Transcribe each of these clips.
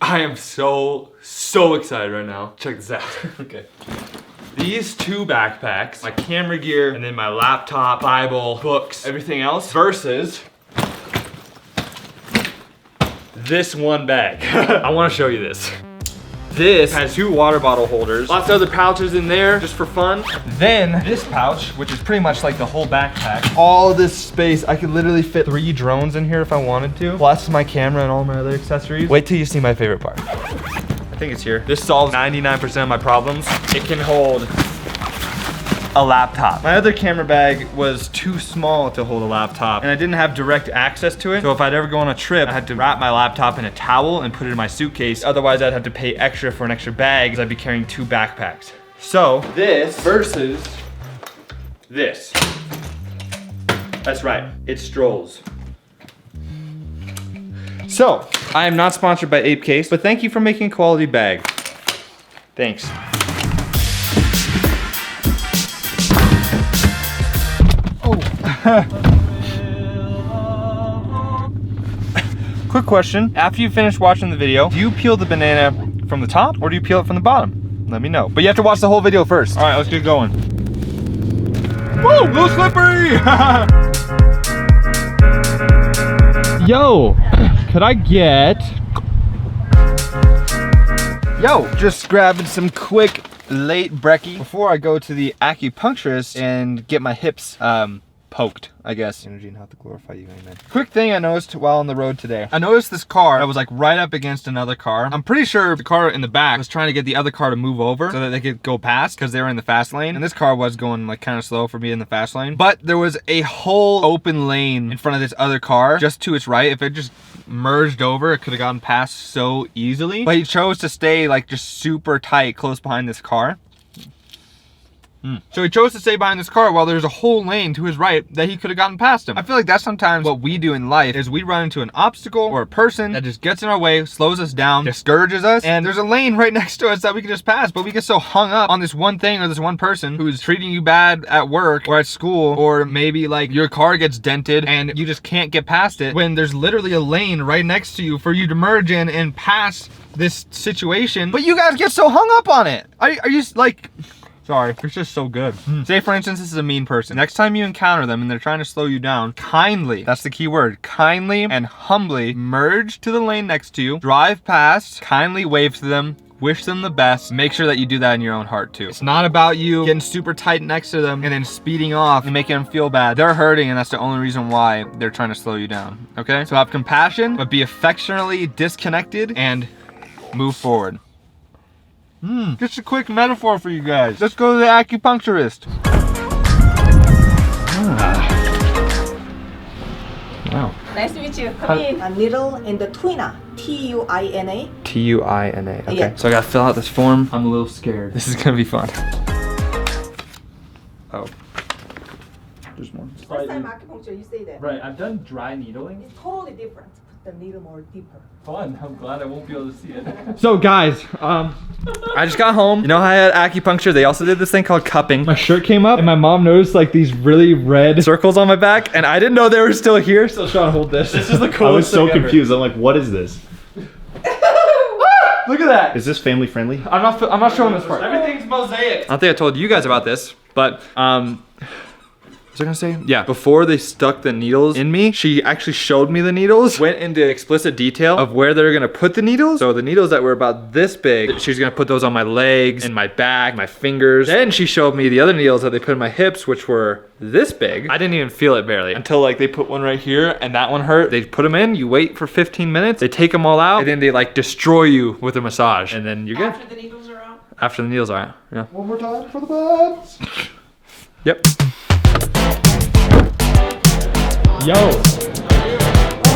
I am so excited right now. Check this out. Okay. These two backpacks, my camera gear, and then my laptop, Bible, books, everything else, versus this one bag. I want to show you this. This has two water bottle holders, lots of other pouches in there just for fun. Then this pouch, which is pretty much like the whole backpack. All this space, I could literally fit 3 drones in here if I wanted to, plus my camera and all my other accessories. Wait till you see my favorite part. I think it's here. This solves 99% of my problems. It can hold a laptop. My other camera bag was too small to hold a laptop and I didn't have direct access to it. So if I'd ever go on a trip, I had to wrap my laptop in a towel and put it in my suitcase. Otherwise I'd have to pay extra for an extra bag because I'd be carrying 2 backpacks. So this versus this. That's right, it strolls. So, I am not sponsored by Ape Case, but thank you for making a quality bag. Thanks. Quick question, after you finish watching the video, do you peel the banana from the top or do you peel it from the bottom? Let me know. But you have to watch the whole video first. All right, let's get going. Woo, a little slippery! Yo, could I get... Yo, just grabbing some quick late brekkie before I go to the acupuncturist and get my hips poked, I guess. Energy and how to glorify you, amen. Quick thing I noticed while on the road today. I noticed this car that was like right up against another car. I'm pretty sure the car in the back was trying to get the other car to move over so that they could go past because they were in the fast lane. And this car was going like kind of slow for me in the fast lane. But there was a whole open lane in front of this other car just to its right. If it just merged over, it could have gotten past so easily. But he chose to stay like just super tight close behind this car. So he chose to stay behind this car while there's a whole lane to his right that he could have gotten past him. I feel like that's sometimes what we do in life is we run into an obstacle or a person that just gets in our way, slows us down, discourages us, and there's a lane right next to us that we can just pass, but we get so hung up on this one thing or this one person who's treating you bad at work or at school, or maybe like your car gets dented and you just can't get past it when there's literally a lane right next to you for you to merge in and pass this situation, but you guys get so hung up on it. Are you like... Sorry, it's just so good. Say for instance, this is a mean person. Next time you encounter them and they're trying to slow you down, kindly, that's the key word, kindly and humbly merge to the lane next to you, drive past, kindly wave to them, wish them the best. Make sure that you do that in your own heart too. It's not about you getting super tight next to them and then speeding off and making them feel bad. They're hurting and that's the only reason why they're trying to slow you down, okay? So have compassion, but be affectionately disconnected and move forward. Just a quick metaphor for you guys. Let's go to the acupuncturist. Wow. Nice to meet you. Come in. A needle and the tuina. T-U-I-N-A. T-U-I-N-A. Okay. Yeah. So I gotta fill out this form. I'm a little scared. This is gonna be fun. Oh. There's more. First time acupuncture, you say that. Right, I've done dry needling. It's totally different. Put the needle more deeper. Fun. I'm glad I won't be able to see it. So guys, I just got home. You know how I had acupuncture? They also did this thing called cupping. My shirt came up and my mom noticed like these really red circles on my back and I didn't know they were still here. Still trying to hold this. This is the coolest I was so thing confused. I'm like, what is this? Look at that. Is this family friendly? I'm not showing this part. Everything's mosaic. I don't think I told you guys about this, but what was I gonna say? Yeah, before they stuck the needles in me, she actually showed me the needles, went into explicit detail of where they're gonna put the needles. So the needles that were about this big, she's gonna put those on my legs and my back, my fingers. Then she showed me the other needles that they put in my hips, which were this big. I didn't even feel it barely until like they put one right here and that one hurt. They put them in, you wait for 15 minutes, they take them all out, and then they like destroy you with a massage, and then you're good. After the needles are out? After the needles are out, yeah. One more time for the buds. Yep. Yo. Oh,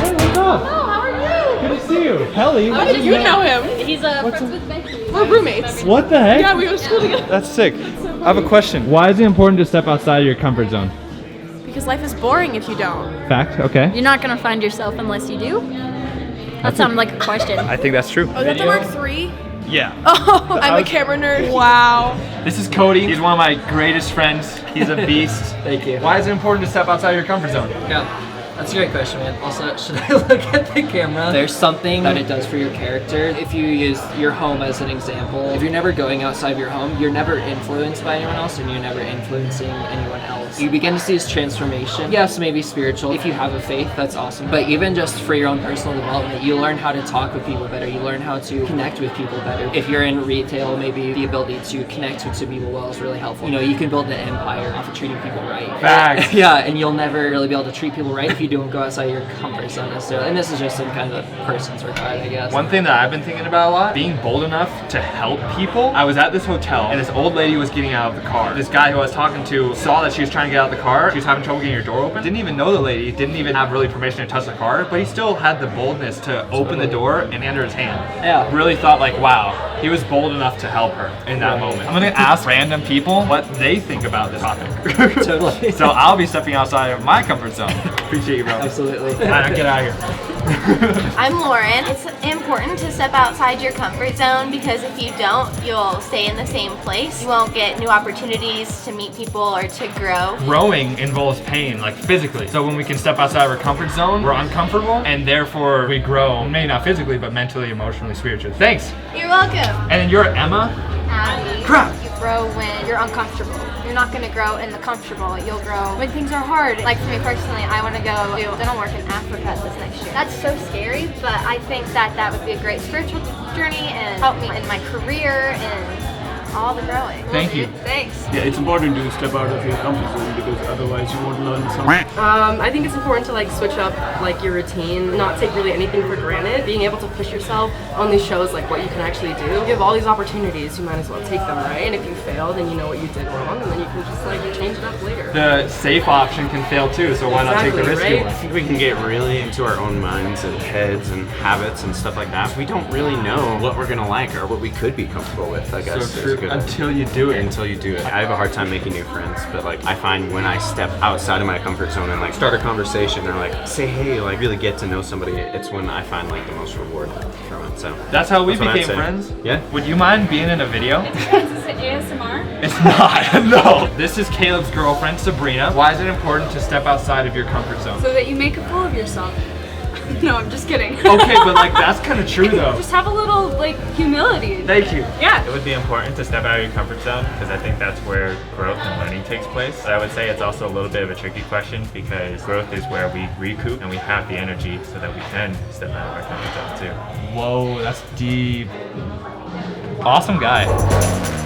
hey, what's up? Oh, how are you? Good to see you. Helly. How did you know him? He's friends with Becky. We're roommates. What the heck? Yeah, we go to school together. That's sick. I have a question. Why is it important to step outside of your comfort zone? Because life is boring if you don't. Fact, okay. You're not gonna find yourself unless you do? That sounded like a question. I think that's true. Oh, is that the Mark III? Yeah. Oh, I'm a camera nerd. Wow. This is Cody. He's one of my greatest friends. He's a beast. Thank you. Why is it important to step outside of your comfort zone? Yeah. That's a great question, man. Also, should I look at the camera? There's something that it does for your character. If you use your home as an example, if you're never going outside of your home, you're never influenced by anyone else and you're never influencing anyone else. You begin to see this transformation. Yes, maybe spiritual. If you have a faith, that's awesome. But even just for your own personal development, you learn how to talk with people better. You learn how to connect with people better. If you're in retail, maybe the ability to connect with people well is really helpful. You know, you can build an empire off of treating people right. Facts. Yeah, and you'll never really be able to treat people right if you don't go outside your comfort zone necessarily. And this is just some kind of a person's regard, I guess. One thing that I've been thinking about a lot, being bold enough to help people. I was at this hotel and this old lady was getting out of the car. This guy who I was talking to saw that she was trying to get out of the car. She was having trouble getting her door open. Didn't even know the lady, didn't even have really permission to touch the car, but he still had the boldness to open the door and hand her his hand. Yeah. Really thought like, wow, he was bold enough to help her in that moment. I'm gonna ask random people what they think about this topic. Totally. So I'll be stepping outside of my comfort zone. Appreciate you, bro. Absolutely. Alright, get out of here. I'm Lauren. It's important to step outside your comfort zone because if you don't, you'll stay in the same place. You won't get new opportunities to meet people or to grow. Growing involves pain, like physically. So when we can step outside of our comfort zone, we're uncomfortable, and therefore we grow, maybe not physically, but mentally, emotionally, spiritually. Thanks. You're welcome. And then you're Emma. Abby. Crap. You grow when you're uncomfortable. You're not going to grow in the comfortable. You'll grow when things are hard. Like for me personally, I want to go do dental work in Africa this next year. That's so scary, but I think that would be a great spiritual journey and help me in my career and all the growing. Thank you. Thanks. Yeah, it's important to step out of your comfort zone because otherwise you won't learn something. I think it's important to like switch up like your routine, not take really anything for granted. Being able to push yourself only shows like what you can actually do. You have all these opportunities, you might as well take them, right? And if you fail, then you know what you did wrong, and then you can just like change it up later. The safe option can fail too, so why not take the risky Exactly, one? right? I think we can get really into our own minds and heads and habits and stuff like that. We don't really know what we're gonna like or what we could be comfortable with, I guess. So is true. a good Until you do it. Until you do it. I have a hard time making new friends, but like I find when I step outside of my comfort zone and like start a conversation or like say hey, like really get to know somebody, it's when I find like the most reward from it. So That's how we what I'd became say. friends? Yeah. Would you mind being in a video? Is it ASMR? It's not, no. This is Caleb's girlfriend, Sabrina. Why is it important to step outside of your comfort zone? So that you make a fool of yourself. No, I'm just kidding. Okay, but like that's kind of true though. Just have a little like humility. Thank you. Yeah. It would be important to step out of your comfort zone because I think that's where growth and learning takes place. But I would say it's also a little bit of a tricky question because growth is where we recoup and we have the energy so that we can step out of our comfort zone too. Whoa, that's deep. Awesome guy.